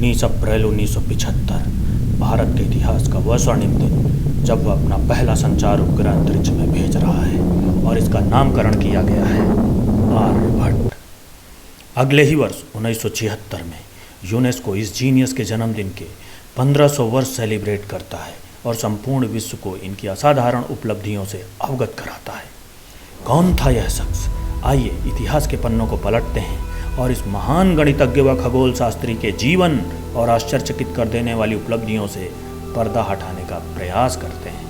19 अप्रैल 1975 भारत के इतिहास का वह स्वर्णिम दिन जब वह अपना पहला संचार उपग्रह अंतरिक्ष में भेज रहा है और इसका नामकरण किया गया है आर्यभट्ट। अगले ही वर्ष 1976 में यूनेस्को इस जीनियस के जन्मदिन के 1500 वर्ष सेलिब्रेट करता है और संपूर्ण विश्व को इनकी असाधारण उपलब्धियों से अवगत कराता है। कौन था यह शख्स? आइए इतिहास के पन्नों को पलटते हैं और इस महान गणितज्ञ व खगोल शास्त्री के जीवन और आश्चर्यचकित कर देने वाली उपलब्धियों से पर्दा हटाने का प्रयास करते हैं।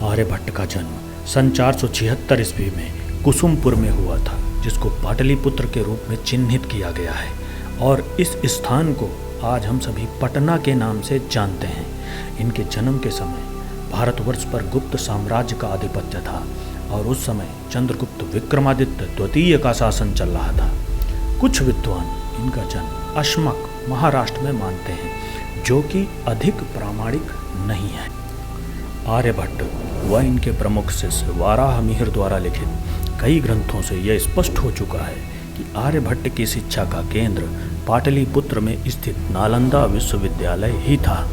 आर्यभट्ट का जन्म सन 476 ईस्वी में कुसुमपुर में हुआ था, जिसको पाटलिपुत्र के रूप में चिन्हित किया गया है और इस स्थान को आज हम सभी पटना के नाम से जानते हैं। इनके जन्म के समय भारतवर्ष पर गुप्त साम्राज्य का आधिपत्य था और उस समय चंद्रगुप्त विक्रमादित्य द्वितीय का शासन चल रहा था। कुछ विद्वान इनका जन्म अशमक महाराष्ट्र में मानते हैं, जो कि अधिक प्रामाणिक नहीं है। आर्यभट्ट व इनके प्रमुख शिष्य वाराहमिहिर द्वारा लिखित कई ग्रंथों से यह स्पष्ट हो चुका है कि आर्यभट्ट की शिक्षा का केंद्र पाटलिपुत्र में स्थित नालंदा विश्वविद्यालय ही था।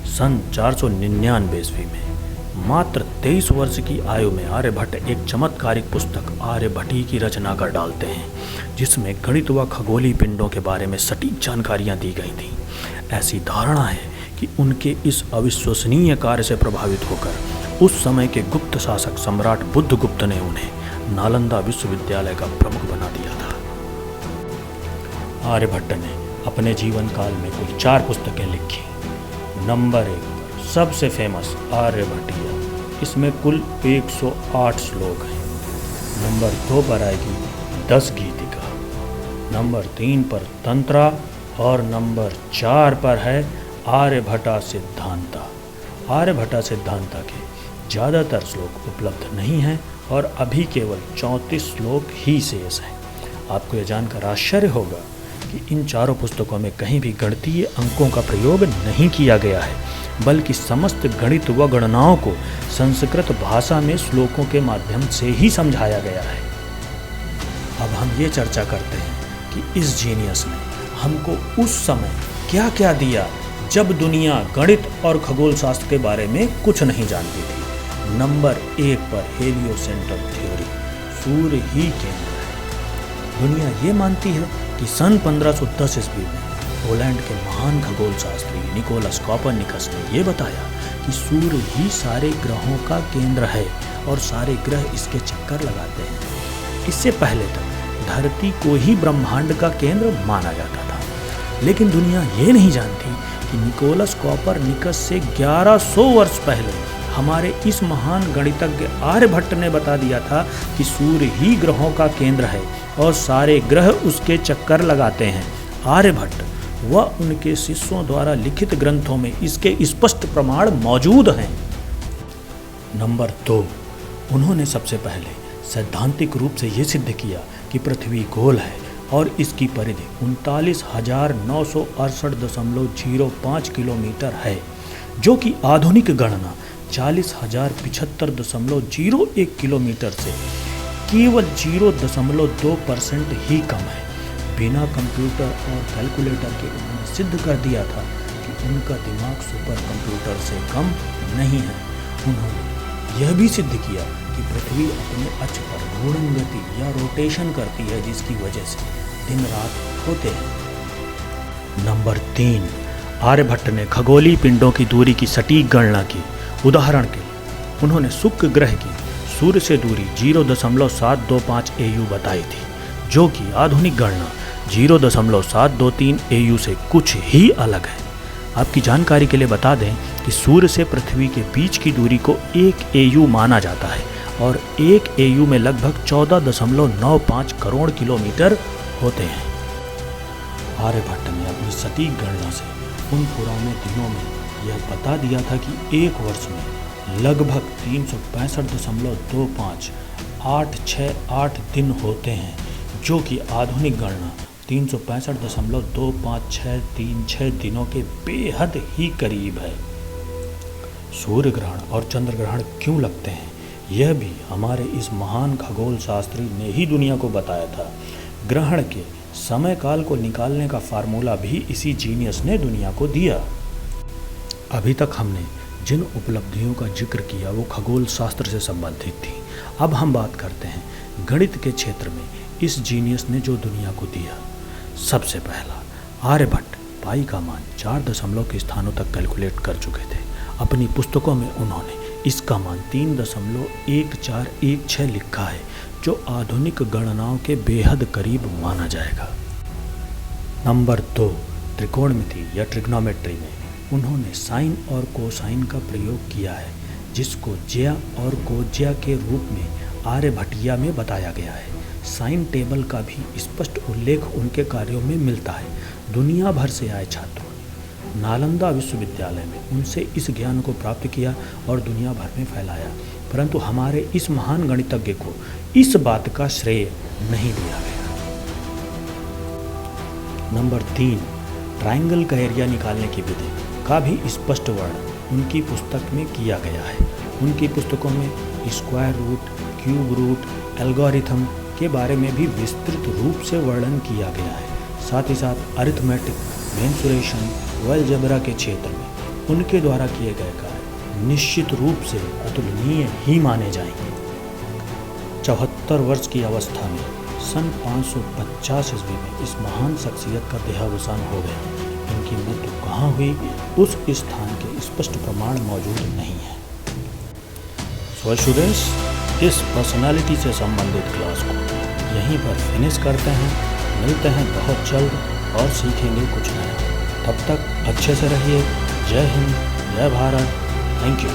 सन 499 ईस्वी में मात्र 23 वर्ष की आयु में आर्यभट्ट एक चमत्कारिक पुस्तक आर्यभट्टी की रचना कर डालते हैं, जिसमें गणित व खगोलीय पिंडों के बारे में सटीक जानकारियां दी गई थीं। ऐसी धारणा है कि उनके इस अविश्वसनीय कार्य से प्रभावित होकर उस समय के गुप्त शासक सम्राट बुद्धगुप्त ने उन्हें नालंदा विश्वविद्यालय का प्रमुख बना दिया था। आर्यभट्ट ने अपने जीवन काल में कुल 4 पुस्तकें लिखी। नंबर 1 सबसे फेमस आर्यभट्टिया, इसमें कुल 108 श्लोक हैं। नंबर 2 पर आएगी 10 गीतिका, नंबर 3 पर तंत्रा और नंबर 4 पर है आर्यभट्टा सिद्धांता। आर्यभट्टा सिद्धांता के ज़्यादातर श्लोक उपलब्ध नहीं हैं और अभी केवल 34 श्लोक ही शेष हैं। आपको यह जानकर आश्चर्य होगा कि इन चारों पुस्तकों में कहीं भी गणितीय अंकों का प्रयोग नहीं किया गया है, बल्कि समस्त गणित व गणनाओं को संस्कृत भाषा में श्लोकों के माध्यम से ही समझाया गया है। अब हम ये चर्चा करते हैं कि इस जीनियस ने हमको उस समय क्या क्या दिया जब दुनिया गणित और खगोल शास्त्र के बारे में कुछ नहीं जानती थी। नंबर 1 पर हेलियोसेंट्रिक थ्योरी, सूर्य ही केंद्र है। दुनिया ये मानती है कि सन 1510 ईस्वी में पोलैंड के महान खगोल शास्त्री निकोलस कोपरनिकस ने यह बताया कि सूर्य ही सारे ग्रहों का केंद्र है और सारे ग्रह इसके चक्कर लगाते हैं। इससे पहले तक धरती को ही ब्रह्मांड का केंद्र माना जाता था, लेकिन दुनिया ये नहीं जानती कि निकोलस कोपरनिकस से 1100 वर्ष पहले हमारे इस महान गणितज्ञ आर्यभट्ट ने बता दिया था कि सूर्य ही ग्रहों का केंद्र है और सारे ग्रह उसके चक्कर लगाते हैं। आर्यभट्ट व उनके शिष्यों द्वारा लिखित ग्रंथों में इसके स्पष्ट प्रमाण मौजूद हैं। नंबर 2, उन्होंने सबसे पहले सैद्धांतिक रूप से यह सिद्ध किया कि पृथ्वी गोल है और इसकी परिधि 39,968.05 किलोमीटर है, जो कि आधुनिक गणना 40,075.01 किलोमीटर से केवल 0.2% ही कम है। बिना कंप्यूटर और कैलकुलेटर के उन्होंने सिद्ध कर दिया था कि उनका दिमाग सुपर कंप्यूटर से कम नहीं है। उन्होंने यह भी सिद्ध किया कि पृथ्वी अपने अक्ष पर घूर्णन गति या रोटेशन करती है, जिसकी वजह से दिन रात होते हैं। नंबर 3, आर्यभट्ट ने खगोलीय पिंडों की दूरी की सटीक गणना की। उदाहरण के लिए उन्होंने शुक्र ग्रह की सूर्य से दूरी 0.725 AU बताई थी, जो कि आधुनिक गणना 0.723 AU से कुछ ही अलग है। आपकी जानकारी के लिए बता दें कि सूर्य से पृथ्वी के बीच की दूरी को 1 AU माना जाता है और 1 AU में लगभग 14.95 करोड़ किलोमीटर होते हैं। आर्यभट्ट ने अपनी सटीक गणना से उन पुराने दिनों में यह बता दिया था कि एक वर्ष में लगभग 365.25 दिन होते हैं, जो कि आधुनिक गणना 365.25636 दिनों के बेहद ही करीब है। सूर्य ग्रहण और चंद्र ग्रहण क्यों लगते हैं, यह भी हमारे इस महान खगोल शास्त्री ने ही दुनिया को बताया था। ग्रहण के समय काल को निकालने का फार्मूला भी इसी जीनियस ने दुनिया को दिया। अभी तक हमने जिन उपलब्धियों का जिक्र किया वो खगोल शास्त्र से संबंधित थी। अब हम बात करते हैं गणित के क्षेत्र में इस जीनियस ने जो दुनिया को दिया। सबसे पहला, आर्यभट्ट पाई का मान 4 दशमलव के स्थानों तक कैलकुलेट कर चुके थे। अपनी पुस्तकों में उन्होंने इसका मान 3.1416 लिखा है, जो आधुनिक गणनाओं के बेहद करीब माना जाएगा। नंबर 2, त्रिकोणमिति या ट्रिग्नोमेट्री में उन्होंने साइन और कोसाइन का प्रयोग किया है, जिसको ज्या और कोज्या के रूप में आर्यभट्टिया में बताया गया है। साइन टेबल का भी स्पष्ट उल्लेख उनके कार्यों में मिलता है। दुनिया भर से आए छात्रों ने नालंदा विश्वविद्यालय में उनसे इस ज्ञान को प्राप्त किया और दुनिया भर में फैलाया, परंतु हमारे इस महान गणितज्ञ को इस बात का श्रेय नहीं दिया गया। नंबर 3, ट्रायंगल का एरिया निकालने की विधि का भी स्पष्ट वर्णन उनकी पुस्तक में किया गया है। उनकी पुस्तकों में square root, cube root, algorithm के बारे में भी विस्तृत रूप से वर्णन किया गया है। साथ ही साथ अरिथमेटिक, मेंसुरेशन व अलजेब्रा के क्षेत्र में उनके द्वारा किए गए कार्य निश्चित रूप से अतुलनीय ही माने जाएंगे। 74 वर्ष की अवस्था में सन 550 ईस्वी में इस महान शख्सियत का देहावसान हो गया। इनकी मृत्यु कहाँ हुई उस स्थान के स्पष्ट प्रमाण मौजूद नहीं है। सो स्टूडेंट्स, इस पर्सनालिटी से संबंधित क्लास को यहीं पर फिनिश करते हैं। मिलते हैं बहुत जल्द और सीखेंगे कुछ नया। तब तक अच्छे से रहिए। जय हिंद, जय भारत। Thank you.